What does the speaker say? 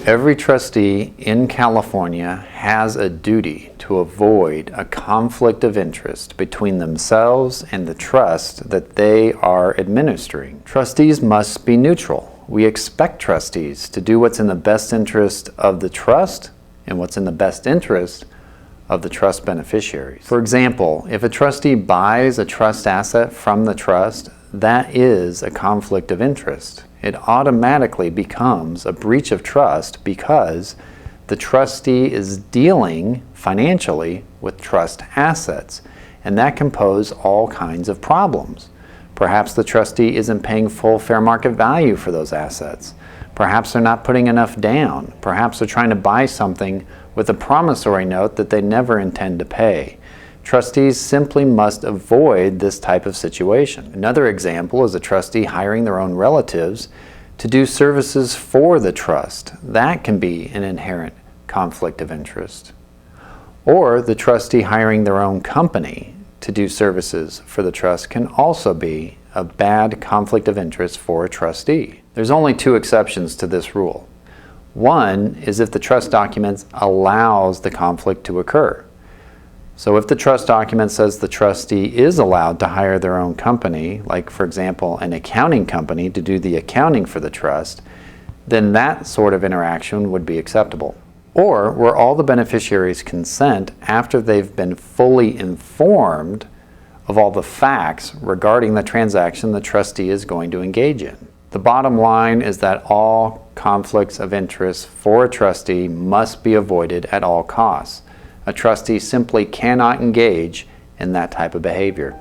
Every trustee in California has a duty to avoid a conflict of interest between themselves and the trust that they are administering. Trustees must be neutral. We expect trustees to do what's in the best interest of the trust and what's in the best interest of the trust beneficiaries. For example, if a trustee buys a trust asset from the trust, that is a conflict of interest. It automatically becomes a breach of trust because the trustee is dealing financially with trust assets, and that can pose all kinds of problems. Perhaps the trustee isn't paying full fair market value for those assets. Perhaps they're not putting enough down. Perhaps they're trying to buy something with a promissory note that they never intend to pay. Trustees simply must avoid this type of situation. Another example is a trustee hiring their own relatives to do services for the trust. That can be an inherent conflict of interest. Or the trustee hiring their own company to do services for the trust can also be a bad conflict of interest for a trustee. There's only two exceptions to this rule. One is if the trust document allows the conflict to occur. So if the trust document says the trustee is allowed to hire their own company, like for example an accounting company to do the accounting for the trust, then that sort of interaction would be acceptable. Or where all the beneficiaries consent after they've been fully informed of all the facts regarding the transaction the trustee is going to engage in. The bottom line is that all conflicts of interest for a trustee must be avoided at all costs. A trustee simply cannot engage in that type of behavior.